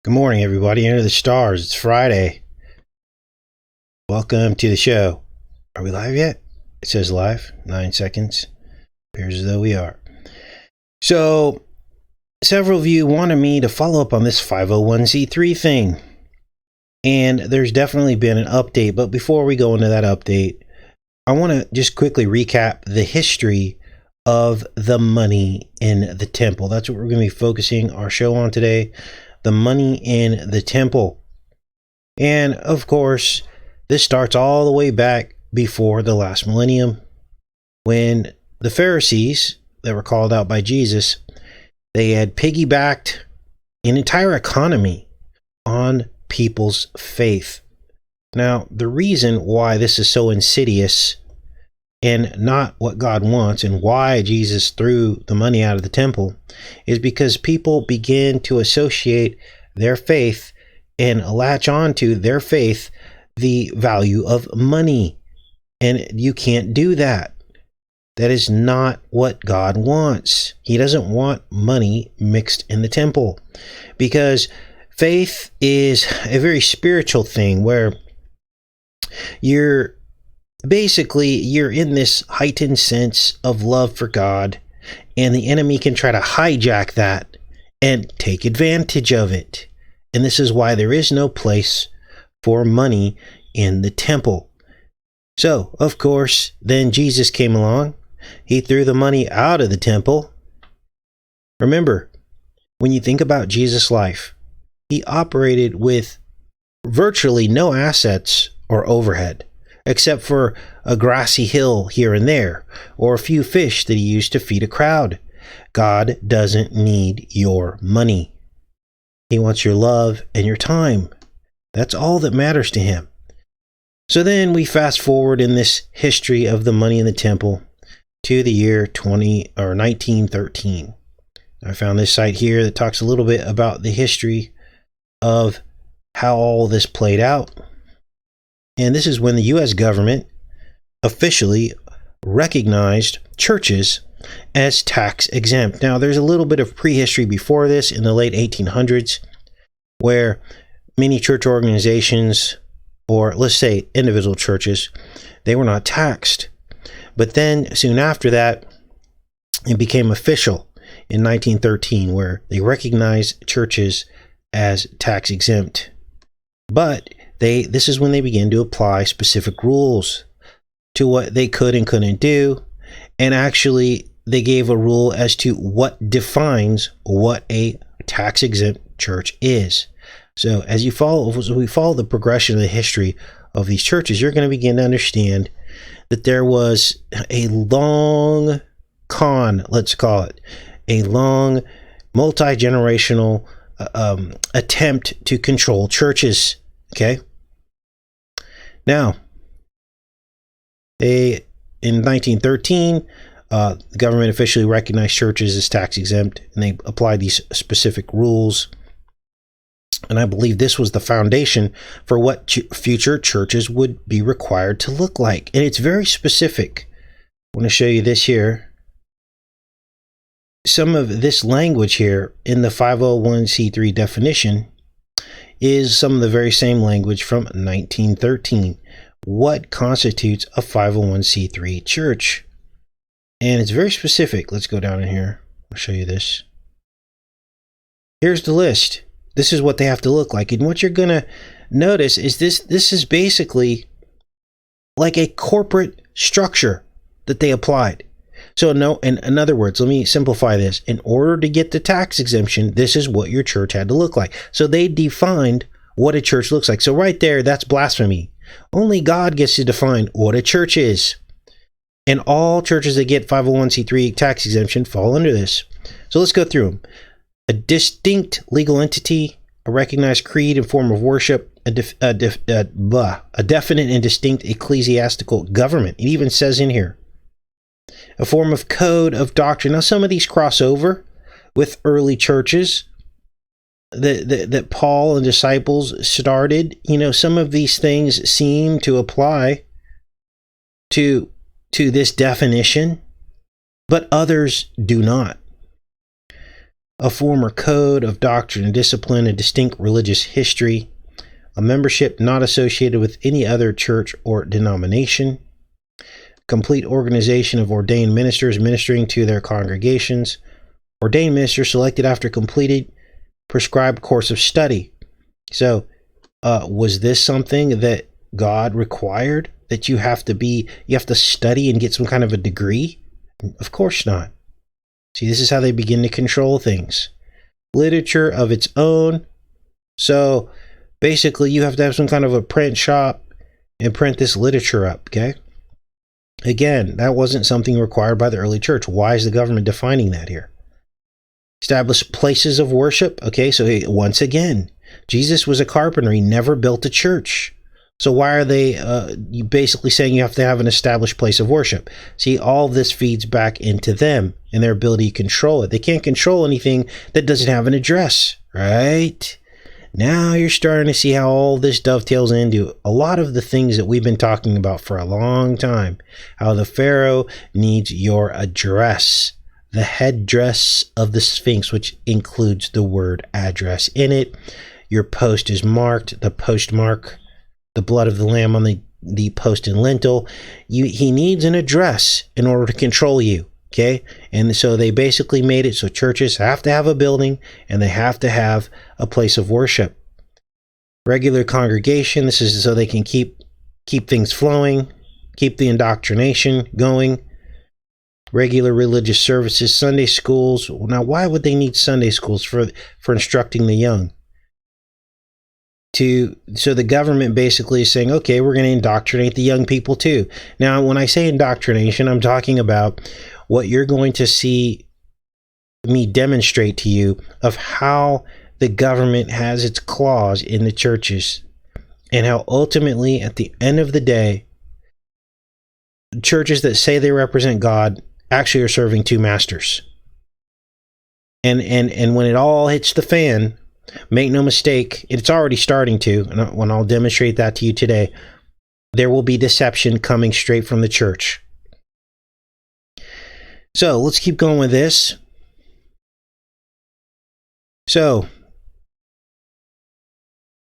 Good morning, everybody. Under the stars. It's Friday. Welcome to the show. Are we live yet? It says live. 9 seconds. Appears as though we are. So, several of you wanted me to follow up on this 501c3 thing. And there's definitely been an update. But before we go into that update, I want to just quickly recap the history of the money in the temple. That's what we're going to be focusing our show on today. The money in the temple. And of course, this starts all the way back before the last millennium, when the Pharisees that were called out by Jesus, they had piggybacked an entire economy on people's faith. Now, the reason why this is so insidious and not what God wants, and why Jesus threw the money out of the temple, is because people begin to associate their faith and latch on to their faith the value of money. And you can't do that. That is not what God wants. He doesn't want money mixed in the temple, because faith is a very spiritual thing where you're in this heightened sense of love for God, and the enemy can try to hijack that and take advantage of it. And this is why there is no place for money in the temple. So, of course, then Jesus came along. He threw the money out of the temple. Remember, when you think about Jesus' life, he operated with virtually no assets or overhead, except for a grassy hill here and there, or a few fish that he used to feed a crowd. God doesn't need your money. He wants your love and your time. That's all that matters to him. So then we fast forward in this history of the money in the temple to the year 1913. I found this site here that talks a little bit about the history of how all this played out. And this is when the U.S. government officially recognized churches as tax exempt. Now, there's a little bit of prehistory before this in the late 1800s, where many church organizations, or let's say individual churches, they were not taxed. But then soon after that, it became official in 1913, where they recognized churches as tax exempt. But this is when they began to apply specific rules to what they could and couldn't do. And actually, they gave a rule as to what defines what a tax exempt church is. So as we follow the progression of the history of these churches, you're going to begin to understand that there was a long let's call it, a long multi-generational attempt to control churches. Okay. Now, in 1913, the government officially recognized churches as tax exempt, and they applied these specific rules. And I believe this was the foundation for what future churches would be required to look like. And it's very specific. I want to show you this here. Some of this language here in the 501c3 definition is some of the very same language from 1913. What constitutes a 501c3 church? And it's very specific. Let's go down in here. I'll show you this. Here's the list. This is what they have to look like. And what you're going to notice is this is basically like a corporate structure that they applied. So in other words, let me simplify this. In order to get the tax exemption, this is what your church had to look like. So they defined what a church looks like. So right there, that's blasphemy. Only God gets to define what a church is. And all churches that get 501c3 tax exemption fall under this. So let's go through them. A distinct legal entity, a recognized creed and form of worship, a definite and distinct ecclesiastical government. It even says in here, a form of code of doctrine. Now, some of these cross over with early churches that Paul and disciples started. Some of these things seem to apply to this definition, but others do not. a former code of doctrine and discipline, a distinct religious history, a membership not associated with any other church or denomination, complete organization of ordained ministers ministering to their congregations, ordained ministers selected after completed prescribed course of study. So, was this something that God required, that you have to study and get some kind of a degree? Of course not. See, this is how they begin to control things. Literature of its own. So basically you have to have some kind of a print shop and print this literature up, okay? Again, that wasn't something required by the early church. Why is the government defining that here? Establish places of worship. Okay, so once again, Jesus was a carpenter. He never built a church. So why are they basically saying you have to have an established place of worship? See, all this feeds back into them and their ability to control it. They can't control anything that doesn't have an address, right? Now you're starting to see how all this dovetails into a lot of the things that we've been talking about for a long time. How the Pharaoh needs your address. The headdress of the Sphinx, which includes the word address in it. Your post is marked, the postmark, the blood of the lamb on the post and lintel. He needs an address in order to control you, okay? And so they basically made it so churches have to have a building and they have to have a place of worship. Regular congregation, this is so they can keep things flowing, keep the indoctrination going. Regular religious services, Sunday schools. Now, why would they need Sunday schools for instructing the young? So the government basically is saying, okay, we're going to indoctrinate the young people too. Now, when I say indoctrination, I'm talking about what you're going to see me demonstrate to you of how the government has its claws in the churches, and how ultimately, at the end of the day, churches that say they represent God actually are serving two masters. And when it all hits the fan, make no mistake, it's already starting to, and when I'll demonstrate that to you today, there will be deception coming straight from the church. So let's keep going with this. So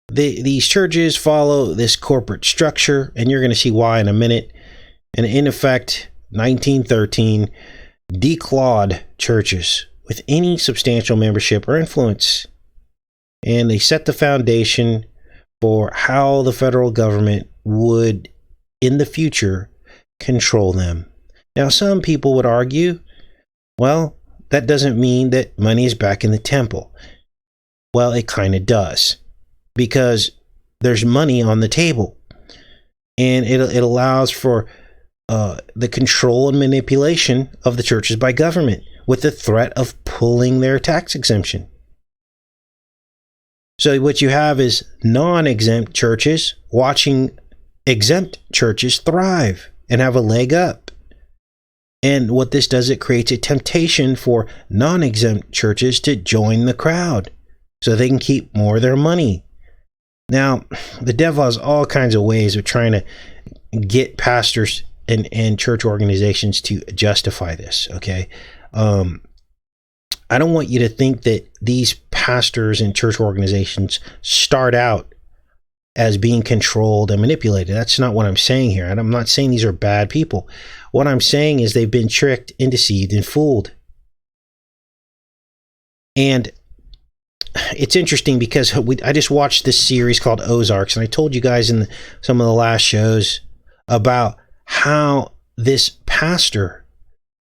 these churches follow this corporate structure, and you're going to see why in a minute. And in effect, 1913 declawed churches with any substantial membership or influence. And they set the foundation for how the federal government would, in the future, control them. Now, some people would argue, well, that doesn't mean that money is back in the temple. Well, it kind of does, because there's money on the table, and it allows for the control and manipulation of the churches by government with the threat of pulling their tax exemption. So what you have is non-exempt churches watching exempt churches thrive and have a leg up. And what this does, it creates a temptation for non-exempt churches to join the crowd so they can keep more of their money. Now, the devil has all kinds of ways of trying to get pastors and church organizations to justify this, okay? I don't want you to think that these pastors and church organizations start out as being controlled and manipulated. That's not what I'm saying here. And I'm not saying these are bad people. What I'm saying is they've been tricked and deceived and fooled. And it's interesting because I just watched this series called Ozarks, and I told you guys in some of the last shows about how this pastor,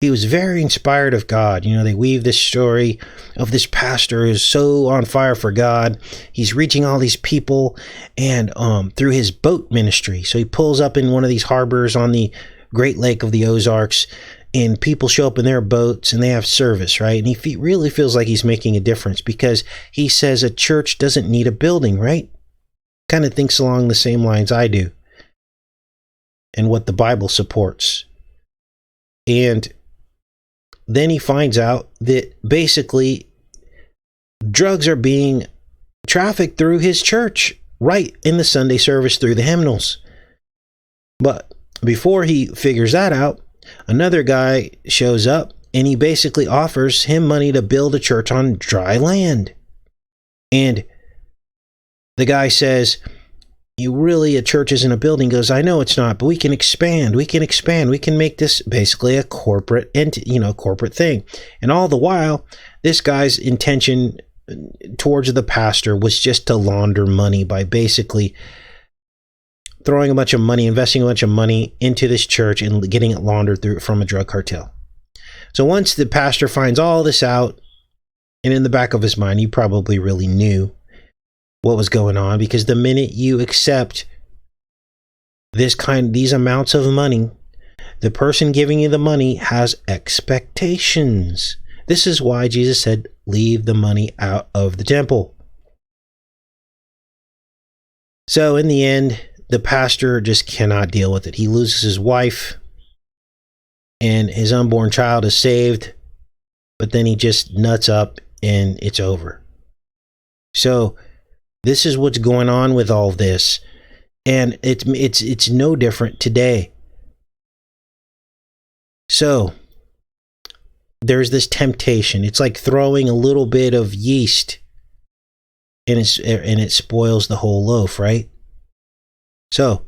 he was very inspired of God. You know, they weave this story of this pastor who's so on fire for God. He's reaching all these people, and through his boat ministry. So he pulls up in one of these harbors on the Great Lake of the Ozarks, and people show up in their boats and they have service, right? And he really feels like he's making a difference, because he says a church doesn't need a building, right? Kind of thinks along the same lines I do, and what the Bible supports. And then he finds out that basically drugs are being trafficked through his church, right in the Sunday service through the hymnals. But before he figures that out, another guy shows up And he basically offers him money to build a church on dry land. And the guy says, a church isn't a building. He goes, I know it's not, but we can expand. We can make this basically a corporate corporate thing. And all the while, this guy's intention towards the pastor was just to launder money by basically throwing a bunch of money, investing a bunch of money into this church and getting it laundered from a drug cartel. So once the pastor finds all this out, and in the back of his mind, he probably really knew what was going on, because the minute you accept these amounts of money, the person giving you the money has expectations. This is why Jesus said, leave the money out of the temple. So in the end, the pastor just cannot deal with it. He loses his wife, and his unborn child is saved, but then he just nuts up and it's over. So this is what's going on with all this, and it's no different today. So there's this temptation. It's like throwing a little bit of yeast, and it spoils the whole loaf, right? So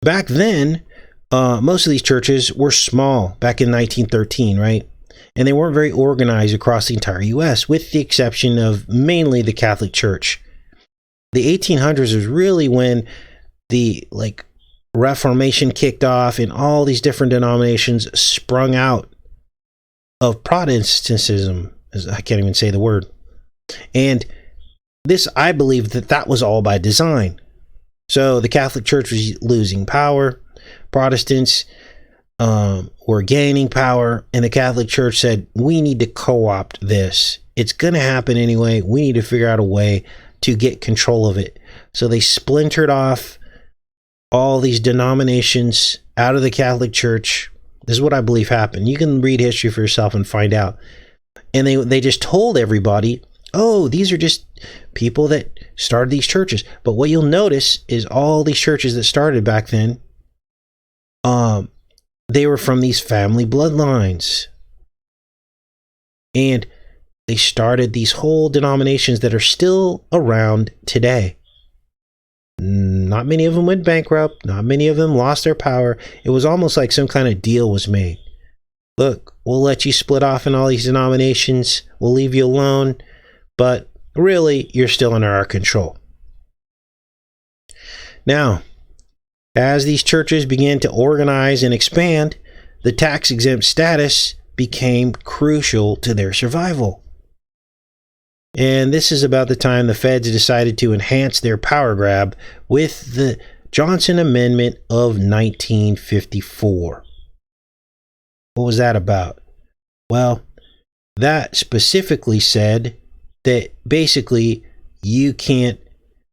back then, most of these churches were small. Back in 1913, right? And they weren't very organized across the entire U.S., with the exception of mainly the Catholic Church. The 1800s was really when the Reformation kicked off, and all these different denominations sprung out of Protestantism. I can't even say the word. And this, I believe that was all by design. So the Catholic Church was losing power. Protestants were gaining power, and the Catholic Church said, we need to co-opt this. It's going to happen anyway. We need to figure out a way to get control of it. So they splintered off all these denominations out of the Catholic Church. This is what I believe happened. You can read history for yourself and find out. And they just told everybody, oh, these are just people that started these churches. But what you'll notice is all these churches that started back then, they were from these family bloodlines. And they started these whole denominations that are still around today. Not many of them went bankrupt. Not many of them lost their power. It was almost like some kind of deal was made. Look, we'll let you split off in all these denominations. We'll leave you alone. But really, you're still under our control. Now, as these churches began to organize and expand, the tax-exempt status became crucial to their survival. And this is about the time the feds decided to enhance their power grab with the Johnson Amendment of 1954. What was that about? Well, that specifically said that basically you can't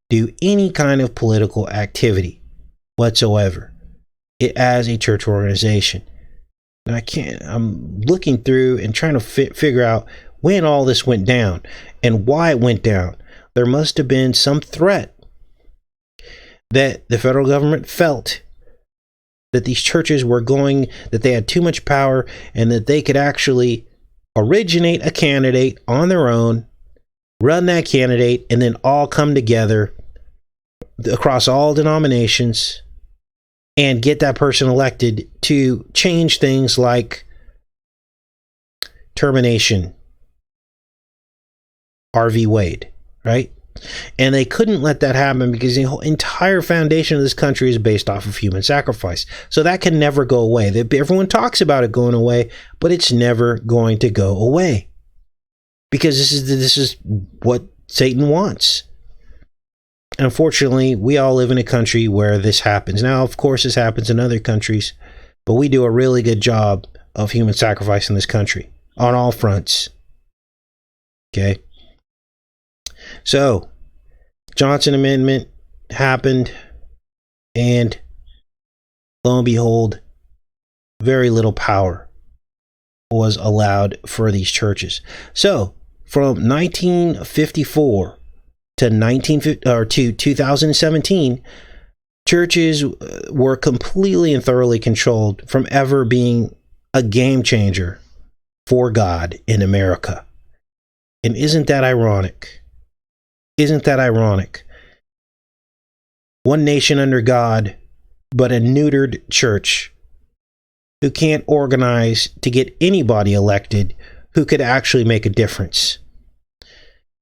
do any kind of political activity whatsoever as a church organization. And I'm looking through and trying to figure out when all this went down and why it went down. There must have been some threat that the federal government felt that these churches that they had too much power, and that they could actually originate a candidate on their own, run that candidate, and then all come together across all denominations and get that person elected to change things like termination, RV Wade, right? And they couldn't let that happen because the whole entire foundation of this country is based off of human sacrifice. So that can never go away. Everyone talks about it going away, but it's never going to go away because this is what Satan wants. Unfortunately, we all live in a country where this happens. Now, of course, this happens in other countries, but we do a really good job of human sacrifice in this country on all fronts. Okay? So, Johnson Amendment happened, and lo and behold, very little power was allowed for these churches. So, from 1954 to 2017, churches were completely and thoroughly controlled from ever being a game changer for God in America. And isn't that ironic? Isn't that ironic? One nation under God, but a neutered church who can't organize to get anybody elected who could actually make a difference.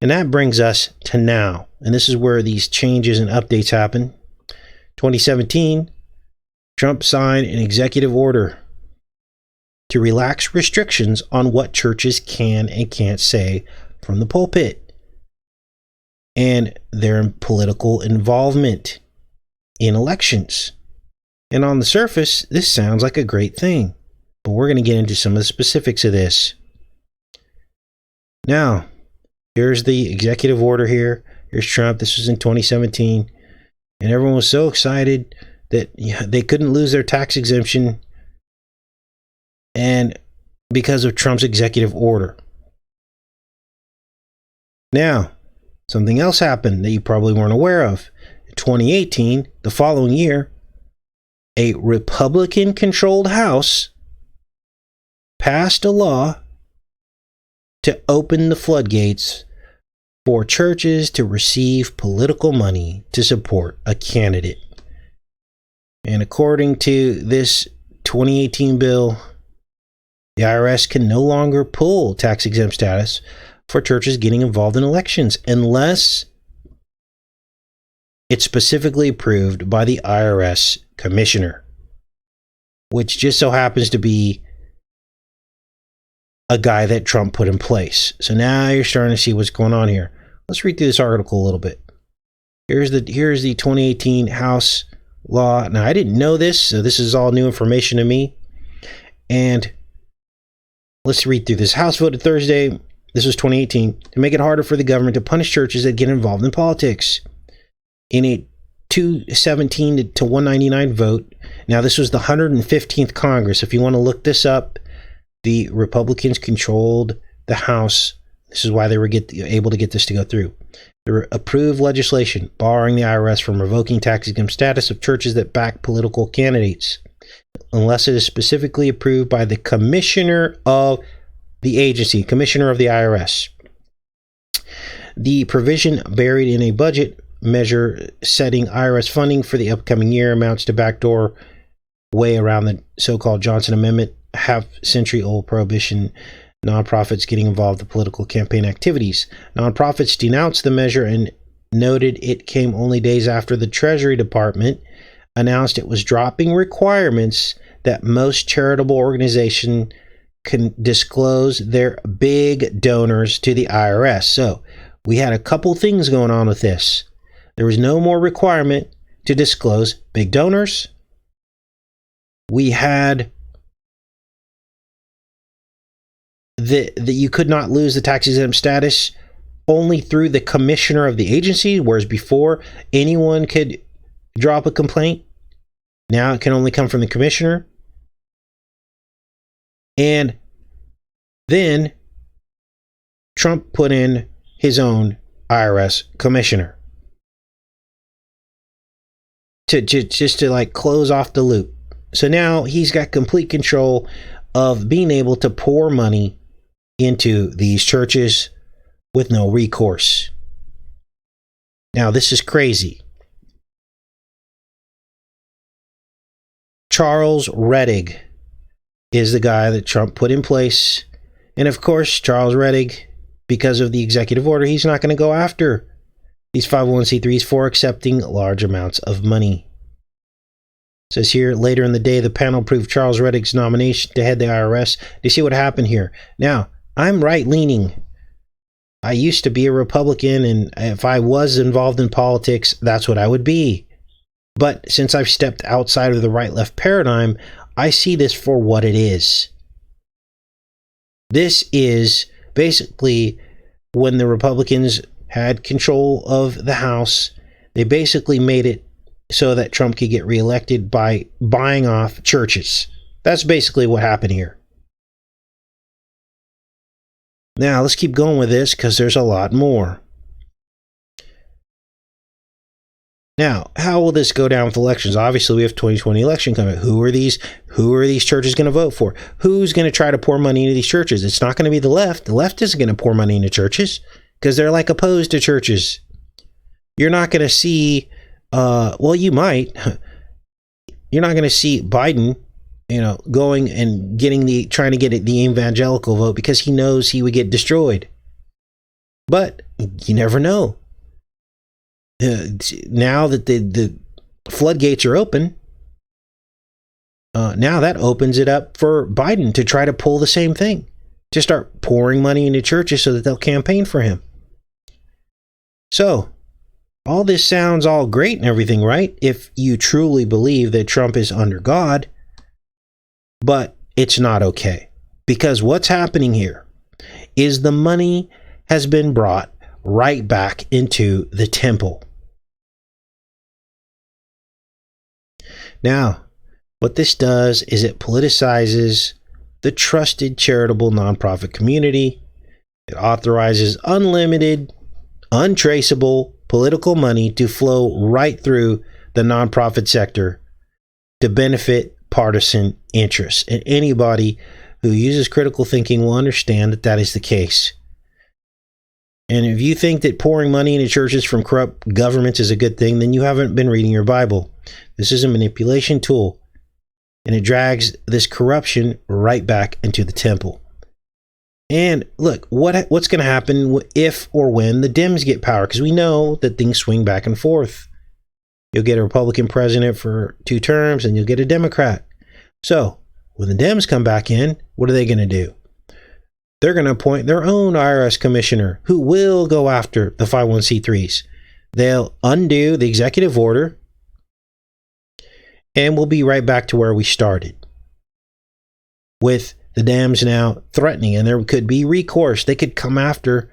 And that brings us to now. And this is where these changes and updates happen. 2017, Trump signed an executive order to relax restrictions on what churches can and can't say from the pulpit and their political involvement in elections. And on the surface, this sounds like a great thing, but we're going to get into some of the specifics of this. Now, here's the executive order here. Here's Trump. This was in 2017. And everyone was so excited that they couldn't lose their tax exemption and because of Trump's executive order. Now, something else happened that you probably weren't aware of. In 2018, the following year, a Republican-controlled House passed a law to open the floodgates for churches to receive political money to support a candidate. And according to this 2018 bill, the IRS can no longer pull tax-exempt status for churches getting involved in elections unless it's specifically approved by the IRS commissioner, which just so happens to be a guy that Trump put in place. So now you're starting to see what's going on here. Let's read through this article a little bit. Here's the 2018 House law. Now, I didn't know this, so this is all new information to me. And let's read through this. House voted Thursday, this was 2018, to make it harder for the government to punish churches that get involved in politics. In a 217 to 199 vote. Now, this was the 115th Congress. If you want to look this up, the Republicans controlled the House. This is why they were able to get this to go through. They approved legislation barring the IRS from revoking tax-exempt status of churches that back political candidates, unless it is specifically approved by the commissioner of the agency, commissioner of the IRS. The provision buried in a budget measure setting IRS funding for the upcoming year amounts to backdoor way around the so-called Johnson Amendment, half-century-old prohibition nonprofits getting involved in political campaign activities. Nonprofits denounced the measure and noted it came only days after the Treasury Department announced it was dropping requirements that most charitable organizations can disclose their big donors to the IRS. So we had a couple things going on with this. There was no more requirement to disclose big donors. We had that you could not lose the tax-exempt status only through the commissioner of the agency, whereas before anyone could drop a complaint. Now it can only come from the commissioner. And then Trump put in his own IRS commissioner to like close off the loop. So now he's got complete control of being able to pour money into these churches with no recourse. Now, this is crazy. Charles Rettig is the guy that Trump put in place. And of course, Charles Rettig, because of the executive order, he's not going to go after these 501c3s for accepting large amounts of money. It says here, later in the day, the panel approved Charles Rettig's nomination to head the IRS. Do you see what happened here? Now, I'm right-leaning. I used to be a Republican, and if I was involved in politics, that's what I would be. But since I've stepped outside of the right-left paradigm, I see this for what it is. This is basically when the Republicans had control of the House, they basically made it so that Trump could get reelected by buying off churches. That's basically what happened here. Now, let's keep going with this because there's a lot more. Now, how will this go down with elections? Obviously, we have 2020 election coming. Who are these churches going to vote for? Who's going to try to pour money into these churches? It's not going to be the left. The left isn't going to pour money into churches because they're like opposed to churches. You're not going to see, well, you might. You're not going to see Biden, going and trying to get the evangelical vote because he knows he would get destroyed. But you never know. Now that the floodgates are open, now that opens it up for Biden to try to pull the same thing, to start pouring money into churches so that they'll campaign for him. So, all this sounds all great and everything, right? If you truly believe that Trump is under God, but it's not okay. Because what's happening here is the money has been brought right back into the temple. Now, what this does is it politicizes the trusted charitable nonprofit community. It authorizes unlimited, untraceable political money to flow right through the nonprofit sector to benefit partisan interests. And anybody who uses critical thinking will understand that that is the case. And if you think that pouring money into churches from corrupt governments is a good thing, then you haven't been reading your Bible. This is a manipulation tool, and it drags this corruption right back into the temple. And look, what's going to happen if or when the Dems get power? Because we know that things swing back and forth. You'll get a Republican president for 2 terms, and you'll get a Democrat. So when the Dems come back in, what are they going to do? They're going to appoint their own IRS commissioner who will go after the 501c3s. They'll undo the executive order, and we'll be right back to where we started, with the Dems now threatening, and there could be recourse. They could come after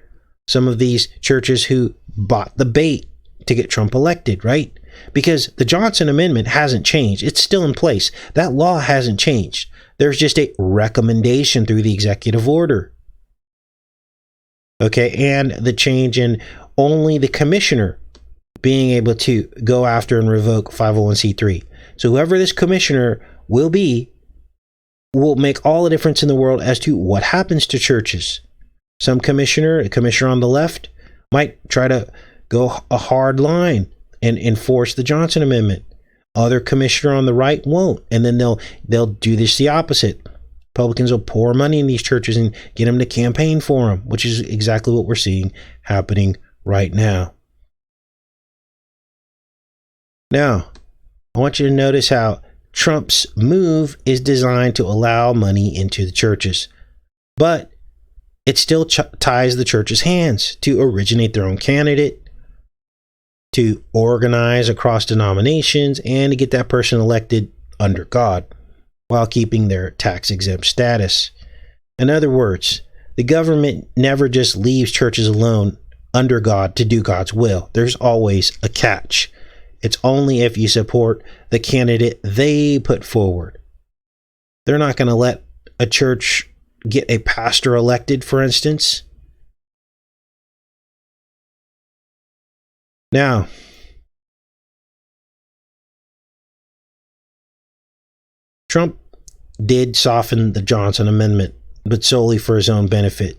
some of these churches who bought the bait to get Trump elected, right? Because the Johnson Amendment hasn't changed. It's still in place. That law hasn't changed. There's just a recommendation through the executive order. Okay, and the change in only the commissioner being able to go after and revoke 501c3. So whoever this commissioner will be will make all the difference in the world as to what happens to churches. Some commissioner, a commissioner on the left, might try to go a hard line and enforce the Johnson Amendment. Other commissioner on the right won't, and then they'll do this the opposite. Republicans will pour money in these churches and get them to campaign for them, which is exactly what we're seeing happening right now. Now, I want you to notice how Trump's move is designed to allow money into the churches, but it still ties the church's hands to originate their own candidate, to organize across denominations, and to get that person elected under God while keeping their tax-exempt status. In other words, the government never just leaves churches alone under God to do God's will. There's always a catch. It's only if you support the candidate they put forward. They're not going to let a church get a pastor elected, for instance. Now, Trump did soften the Johnson Amendment, but solely for his own benefit,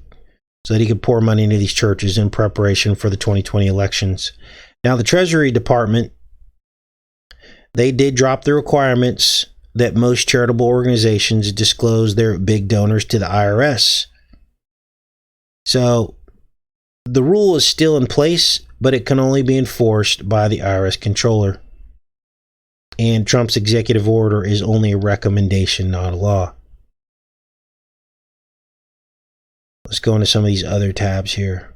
so that he could pour money into these churches in preparation for the 2020 elections. Now, the Treasury Department, they did drop the requirements that most charitable organizations disclose their big donors to the IRS. So the rule is still in place, but it can only be enforced by the IRS controller. And Trump's executive order is only a recommendation, not a law. Let's go into some of these other tabs here.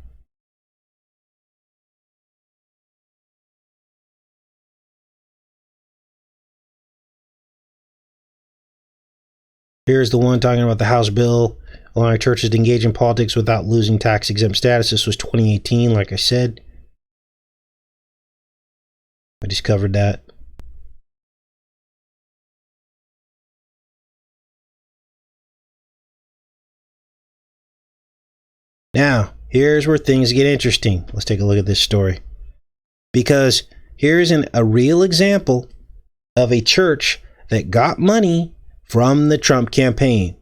Here's the one talking about the House bill allowing churches to engage in politics without losing tax-exempt status. This was 2018, like I said. I just covered that. Now, here's where things get interesting. Let's take a look at this story. Because here's a real example of a church that got money from the Trump campaign.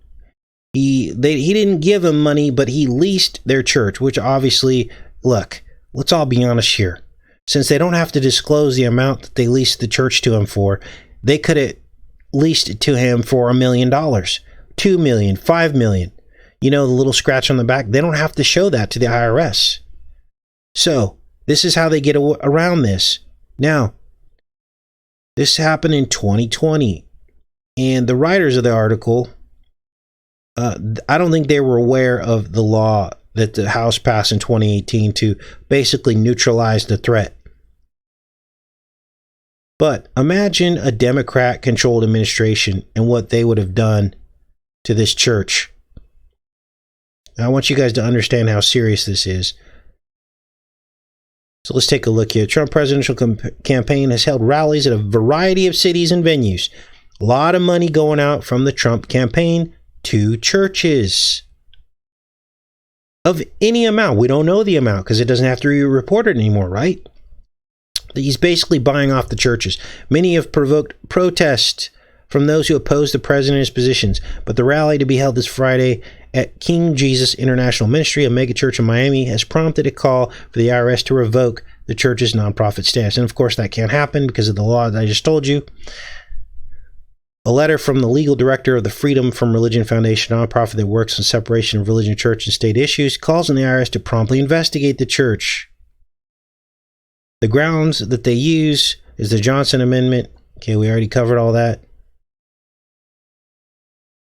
He didn't give them money, but he leased their church, which obviously, look, let's all be honest here. Since they don't have to disclose the amount that they leased the church to him for, they could have leased it to him for $1 million, $2 million, $5 million. You know, the little scratch on the back, they don't have to show that to the IRS. So this is how they get around this. Now, this happened in 2020, and the writers of the article, I don't think they were aware of the law that the House passed in 2018 to basically neutralize the threat. But imagine a Democrat-controlled administration and what they would have done to this church. Now, I want you guys to understand how serious this is. So let's take a look here. Trump presidential campaign has held rallies at a variety of cities and venues. A lot of money going out from the Trump campaign to churches. Of any amount. We don't know the amount because it doesn't have to be reported anymore, right? He's basically buying off the churches. Many have provoked protest from those who oppose the president's positions, but the rally to be held this Friday at King Jesus International Ministry, a megachurch in Miami, has prompted a call for the IRS to revoke the church's nonprofit status. And of course, that can't happen because of the law that I just told you. A letter from the legal director of the Freedom from Religion Foundation, a nonprofit that works on separation of religion, church, and state issues, calls on the IRS to promptly investigate the church. The grounds that they use is the Johnson Amendment. Okay, we already covered all that.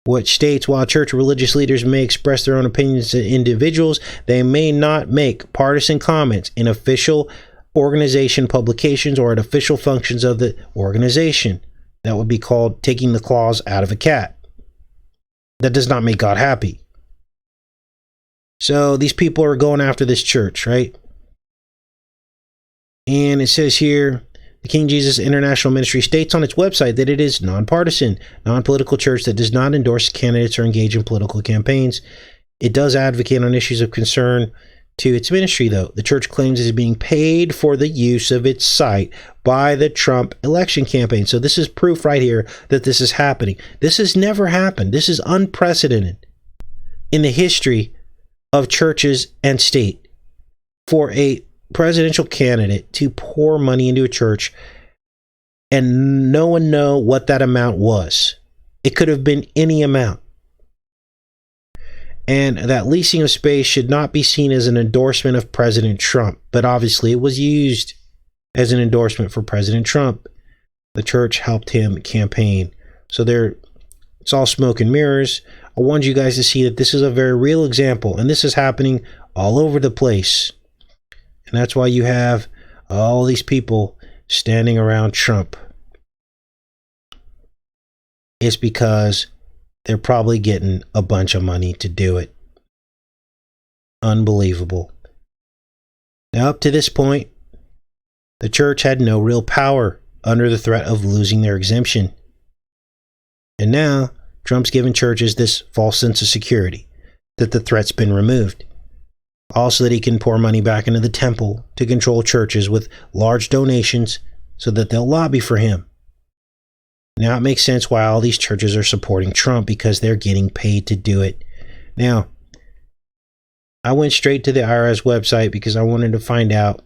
Which states, while church or religious leaders may express their own opinions to individuals, they may not make partisan comments in official organization publications or at official functions of the organization. That would be called taking the claws out of a cat. That does not make God happy. So these people are going after this church, right? And it says here, the King Jesus International Ministry states on its website that it is nonpartisan, non-political church that does not endorse candidates or engage in political campaigns. It does advocate on issues of concern to its ministry, though. The church claims it is being paid for the use of its site by the Trump election campaign. So this is proof right here that this is happening. This has never happened. This is unprecedented in the history of churches and state for a presidential candidate to pour money into a church and no one know what that amount was. It could have been any amount. And that leasing of space should not be seen as an endorsement of President Trump, but obviously it was used as an endorsement for President Trump. The church helped him campaign. So it's all smoke and mirrors. I want you guys to see that this is a very real example, and this is happening all over the place. And that's why you have all these people standing around Trump. It's because they're probably getting a bunch of money to do it. Unbelievable. Now, up to this point, the church had no real power under the threat of losing their exemption. And now, Trump's given churches this false sense of security that the threat's been removed. Also that he can pour money back into the temple to control churches with large donations so that they'll lobby for him. Now it makes sense why all these churches are supporting Trump, because they're getting paid to do it. Now, I went straight to the IRS website because I wanted to find out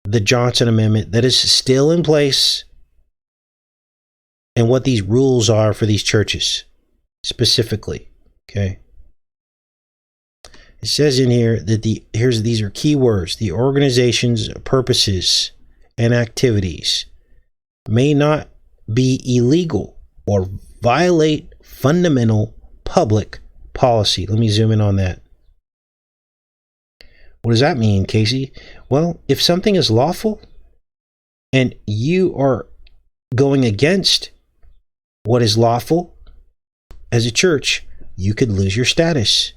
the Johnson Amendment that is still in place and what these rules are for these churches specifically. Okay. It says in here that these are key words. The organization's purposes and activities may not be illegal or violate fundamental public policy. Let me zoom in on that. What does that mean, Casey? Well, if something is lawful and you are going against what is lawful as a church, you could lose your status.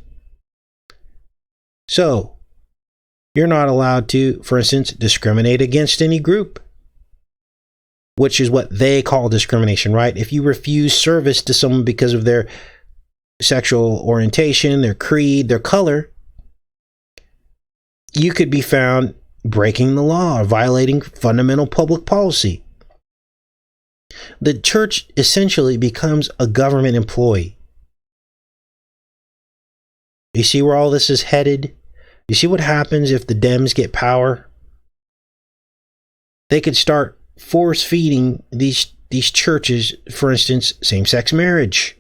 So, you're not allowed to, for instance, discriminate against any group, which is what they call discrimination, right? If you refuse service to someone because of their sexual orientation, their creed, their color, you could be found breaking the law, violating fundamental public policy. The church essentially becomes a government employee. You see where all this is headed? You see what happens if the Dems get power? They could start force feeding these churches, for instance, same-sex marriage,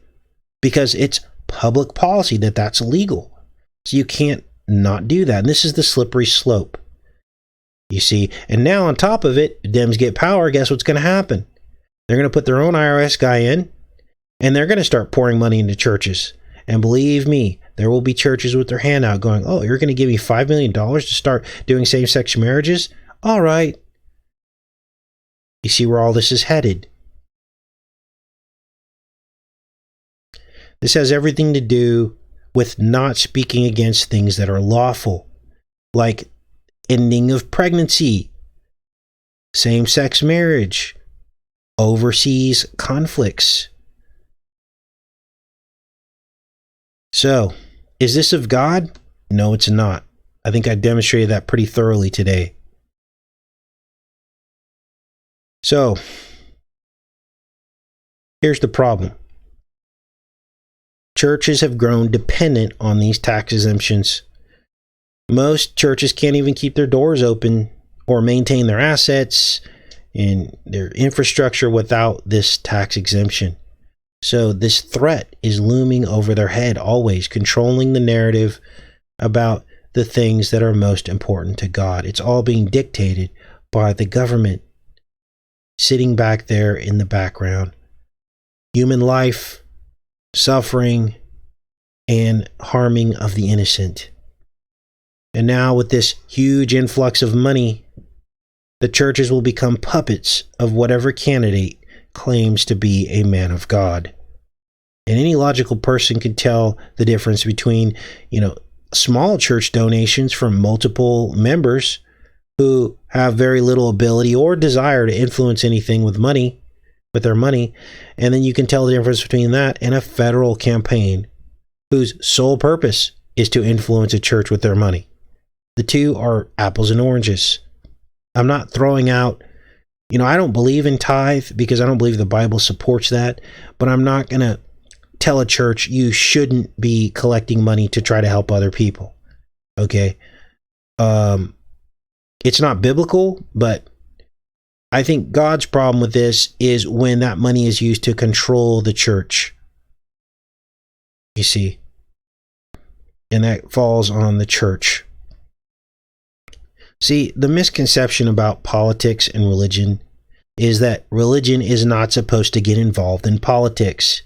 because it's public policy that that's illegal. So you can't not do that. And this is the slippery slope. You see, and now on top of it, Dems get power, guess what's going to happen? They're going to put their own IRS guy in, and they're going to start pouring money into churches. And believe me, there will be churches with their hand out going, oh, you're going to give me $5 million to start doing same-sex marriages? All right. You see where all this is headed? This has everything to do with not speaking against things that are lawful, like ending of pregnancy, same-sex marriage, overseas conflicts. So, is this of God? No, it's not. I think I demonstrated that pretty thoroughly today. So, here's the problem. Churches have grown dependent on these tax exemptions. Most churches can't even keep their doors open or maintain their assets and their infrastructure without this tax exemption. So this threat is looming over their head always, controlling the narrative about the things that are most important to God. It's all being dictated by the government sitting back there in the background. Human life, suffering, and harming of the innocent. And now with this huge influx of money, the churches will become puppets of whatever candidate claims to be a man of God. And any logical person can tell the difference between, small church donations from multiple members who have very little ability or desire to influence anything with their money. And then you can tell the difference between that and a federal campaign whose sole purpose is to influence a church with their money. The two are apples and oranges. I'm not throwing out, I don't believe in tithe because I don't believe the Bible supports that, but I'm not going to tell a church you shouldn't be collecting money to try to help other people. Okay? It's not biblical, but I think God's problem with this is when that money is used to control the church. You see? And that falls on the church. See, the misconception about politics and religion is that religion is not supposed to get involved in politics,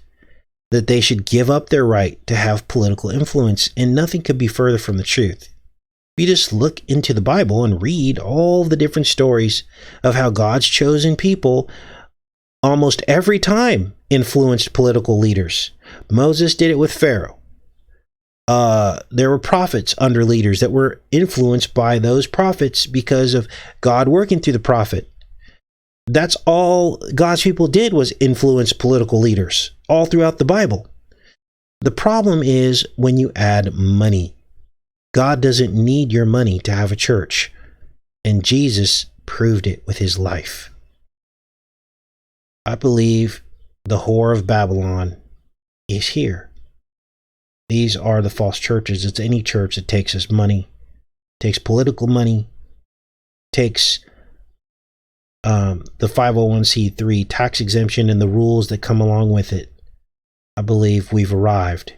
that they should give up their right to have political influence, and nothing could be further from the truth. If you just look into the Bible and read all the different stories of how God's chosen people almost every time influenced political leaders. Moses did it with Pharaoh. There were prophets under leaders that were influenced by those prophets because of God working through the prophet. That's all God's people did, was influence political leaders all throughout the Bible. The problem is when you add money. God doesn't need your money to have a church, and Jesus proved it with his life. I believe the whore of Babylon is here. These are the false churches. It's any church that takes us money, takes political money, takes the 501c3 tax exemption and the rules that come along with it. I believe we've arrived.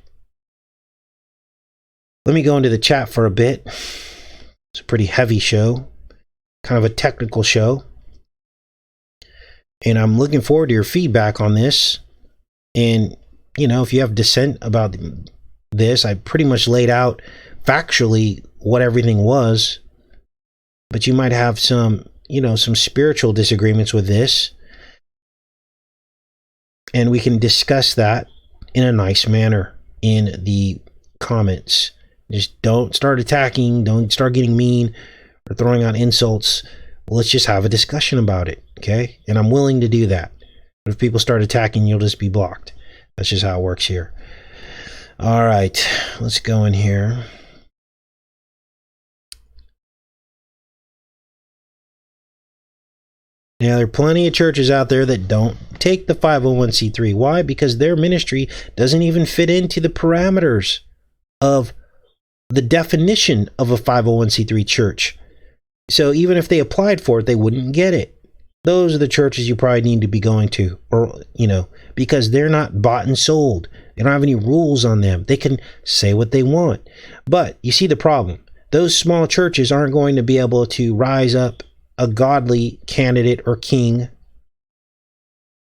Let me go into the chat for a bit. It's a pretty heavy show, kind of a technical show. And I'm looking forward to your feedback on this. And, if you have dissent about this, I pretty much laid out factually what everything was, but you might have some spiritual disagreements with this, and we can discuss that in a nice manner in the comments. Just don't start attacking, don't start getting mean or throwing out insults. Let's just have a discussion about it, okay? And I'm willing to do that. But if people start attacking, you'll just be blocked. That's just how it works here. All right, let's go in here. Now, there are plenty of churches out there that don't take the 501c3. Why? Because their ministry doesn't even fit into the parameters of the definition of a 501c3 church. So even if they applied for it, they wouldn't get it. Those are the churches you probably need to be going to, or, because they're not bought and sold. They don't have any rules on them. They can say what they want. But you see the problem. Those small churches aren't going to be able to rise up a godly candidate or king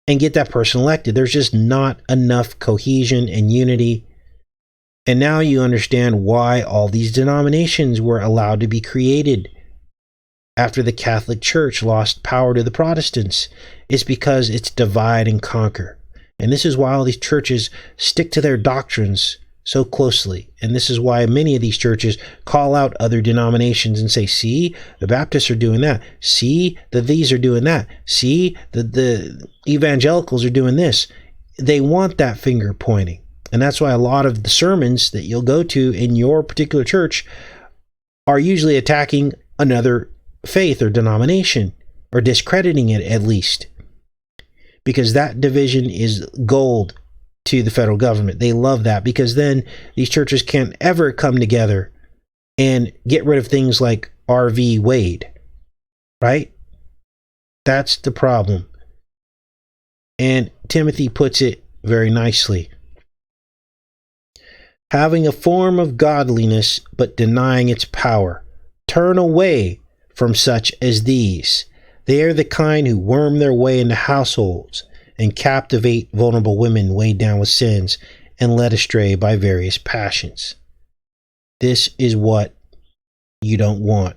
and get that person elected. There's just not enough cohesion and unity. And now you understand why all these denominations were allowed to be created after the Catholic Church lost power to the Protestants. It's because it's divide and conquer. And this is why all these churches stick to their doctrines so closely. And this is why many of these churches call out other denominations and say, see, the Baptists are doing that. See, that these are doing that. See, the evangelicals are doing this. They want that finger pointing. And that's why a lot of the sermons that you'll go to in your particular church are usually attacking another faith or denomination, or discrediting it at least. Because that division is gold to the federal government. They love that, because then these churches can't ever come together and get rid of things like RV Wade, right? That's the problem. And Timothy puts it very nicely. Having a form of godliness, but denying its power. Turn away from such as these. They are the kind who worm their way into households and captivate vulnerable women weighed down with sins and led astray by various passions. This is what you don't want.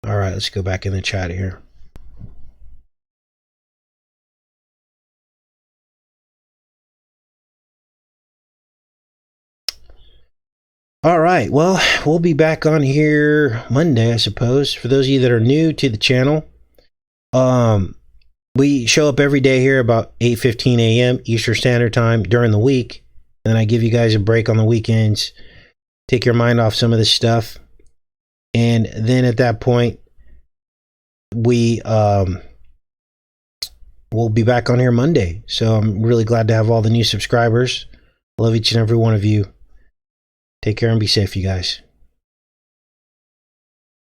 All right, let's go back in the chat here. All right, well, we'll be back on here Monday, I suppose. For those of you that are new to the channel, we show up every day here about 8:15 a.m. Eastern Standard Time during the week. And then I give you guys a break on the weekends, take your mind off some of this stuff. And then at that point, we'll be back on here Monday. So I'm really glad to have all the new subscribers. Love each and every one of you. Take care and be safe, you guys.